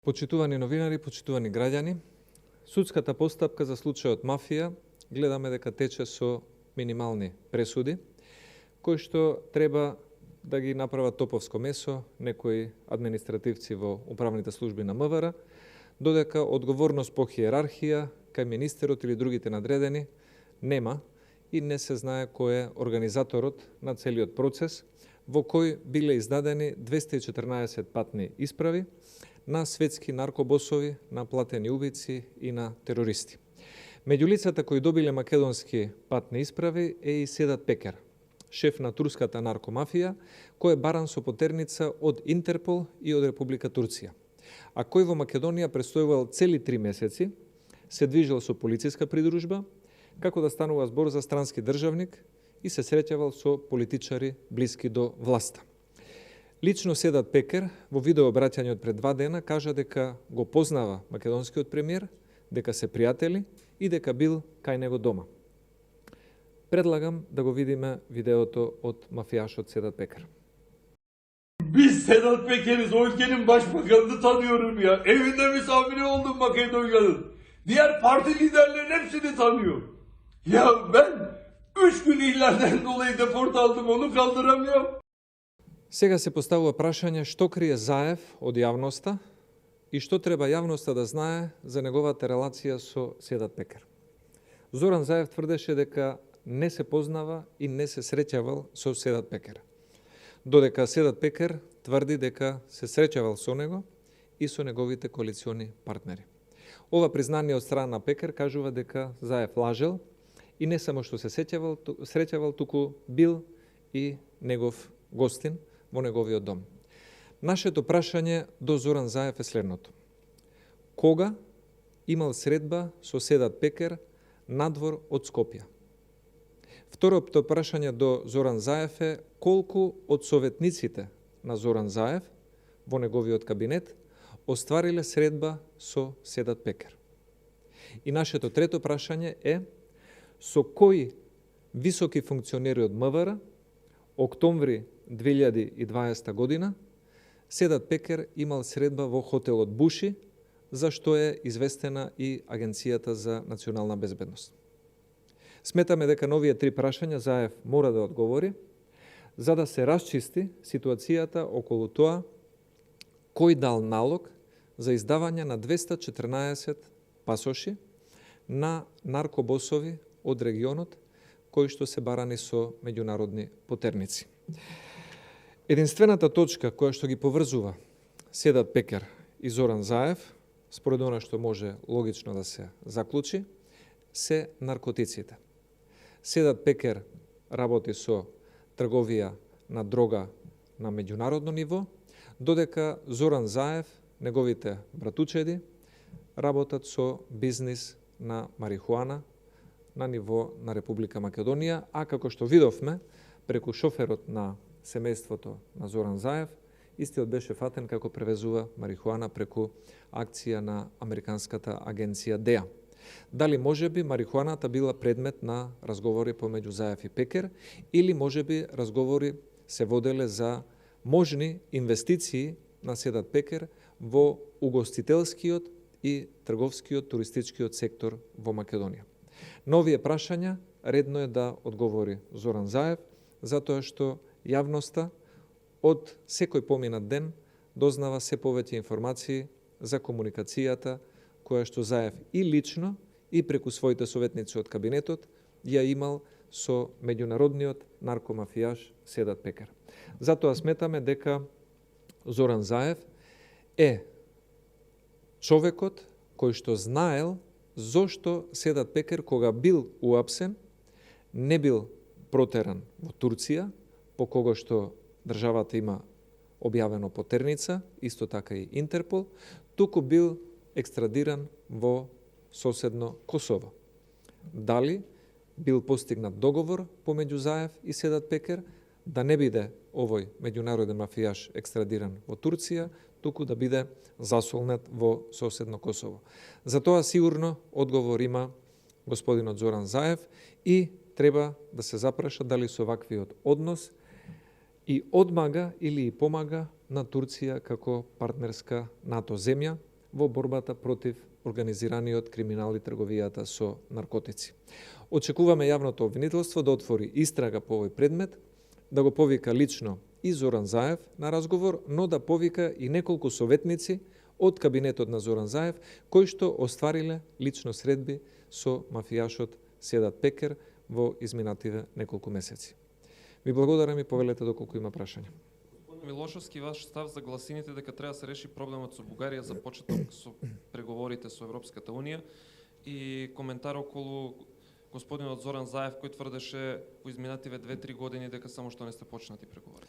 Почитувани новинари, почитувани граѓани, судската постапка за случајот мафија гледаме дека тече со минимални пресуди, кои што треба да ги направат топовско месо некои административци во управните служби на МВР, додека одговорност по хиерархија кај министерот или другите надредени нема и не се знае кој е организаторот на целиот процес, во кој биле издадени 214 патни исправи на светски наркобосови, на платени убици и на терористи. Меѓу лицата кои добиле македонски патни исправи е и Седат Пекер, шеф на турската наркомафија, кој е баран со потерница од Интерпол и од Република Турција, а кој во Македонија престојувал цели 3 месеци, се движел со полициска придружба, како да станува збор за странски државник и се среќавал со политичари блиски до власта. Лично Седат Пекер во видеообраќање од пред 2 дена кажа дека го познава македонскиот премиер, дека се пријатели и дека бил кај него дома. Предлагам да го видиме видеото од мафијашот Седат Пекер. Biz Sedat Peker'iz. O ülkenin başbakanını tanıyorum ya. Evinde misafiri oldum Makedonya'nın. Diğer parti liderlerin hepsini tanıyor. Ya ben 3 gün ihlalden dolayı deport aldım. Onu kaldıramıyorum. Сега се поставува прашање што крие Заев од јавноста и што треба јавноста да знае за неговата релација со Седат Пекер. Зоран Заев тврдеше дека не се познава и не се среќавал со Седат Пекер, додека Седат Пекер тврди дека се среќавал со него и со неговите коалициони партнери. Ова признание од страна на Пекер кажува дека Заев лажел и не само што се среќавал, туку бил и негов гостин во неговиот дом. Нашето прашање до Зоран Заев е следното. Кога имал средба со Седат Пекер надвор од Скопје? Второто прашање до Зоран Заев е колку од советниците на Зоран Заев во неговиот кабинет оствариле средба со Седат Пекер? И нашето трето прашање е со кои високи функционери од МВР октомври 2020 година Седат Пекер имал средба во хотелот Буши, за што е известена и Агенцијата за национална безбедност. Сметаме дека новие 3 прашања Заев мора да одговори, за да се расчисти ситуацијата околу тоа кој дал налог за издавање на 214 пасоши на наркобосови од регионот кои што се барани со меѓународни потерници. Единствената точка која што ги поврзува Седат Пекер и Зоран Заев, според она што може логично да се заклучи, се наркотиците. Седат Пекер работи со трговија на дрога на меѓународно ниво, додека Зоран Заев, неговите братучеди, работат со бизнис на марихуана на ниво на Република Македонија, а како што видовме преку шоферот на семејството на Зоран Заев, истиот беше фатен како превезува марихуана преку акција на американската агенција ДЕА. Дали можеби марихуаната била предмет на разговори помеѓу Заев и Пекер или можеби разговори се воделе за можни инвестиции на Седат Пекер во угостителскиот и трговскиот туристичкиот сектор во Македонија. На овие прашања редно е да одговори Зоран Заев, затоа што јавноста од секој поминат ден дознава се повеќе информации за комуникацијата која што Заев и лично и преку своите советници од кабинетот ја имал со меѓународниот наркомафијаш Седат Пекер. Затоа сметаме дека Зоран Заев е човекот кој што знаел зошто Седат Пекер кога бил уапсен не бил протеран во Турција, по кого што државата има објавено потерница, исто така и Интерпол, туку бил екстрадиран во соседно Косово. Дали бил постигнат договор помеѓу Заев и Седат Пекер да не биде овој меѓународен мафијаш екстрадиран во Турција, туку да биде засолнет во соседно Косово. За тоа сигурно одговор има господинот Зоран Заев и треба да се запраша дали со ваквиот однос и одмага или и помага на Турција како партнерска НАТО земја во борбата против организираниот криминал и трговијата со наркотици. Очекуваме јавното обвинителство да отвори истрага по овој предмет, да го повика лично и Зоран Заев на разговор, но да повика и неколку советници од кабинетот на Зоран Заев, кои што оствариле лично средби со мафијашот Седат Пекер во изминативе неколку месеци. Ви благодарам и повелете доколку има прашања. Милошовски, ваш став за гласините дека треба да се реши проблемот со Бугарија за почеток со преговорите со Европската Унија и коментар околу господинот Зоран Заев кој тврдеше во изминативе 2-3 години дека само што не сте почнати преговори.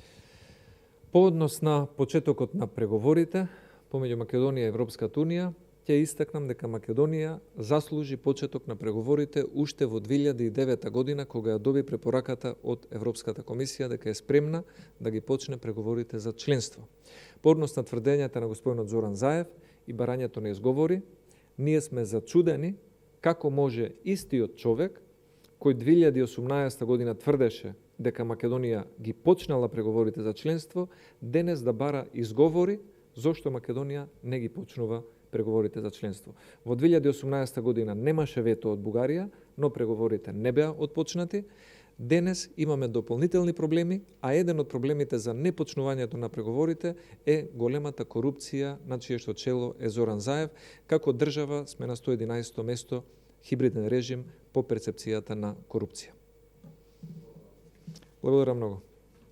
По однос на почетокот на преговорите помеѓу Македонија и Европската Унија, ќе истакнам дека Македонија заслужи почеток на преговорите уште во 2009 година, кога ја доби препораката од Европската комисија дека е спремна да ги почне преговорите за членство. По однос на тврдењата на господинот Зоран Заев и барањето на изговори, ние сме зачудени како може истиот човек кој 2018 година тврдеше дека Македонија ги почнала преговорите за членство, денес да бара изговори зошто Македонија не ги почнува преговорите за членство. Во 2018 година немаше вето од Бугарија, но преговорите не беа отпочнати. Денес имаме дополнителни проблеми, а еден од проблемите за непочнувањето на преговорите е големата корупција на чието чело е Зоран Заев. Како држава сме на 111 место хибриден режим по перцепцијата на корупција. Благодарам многу.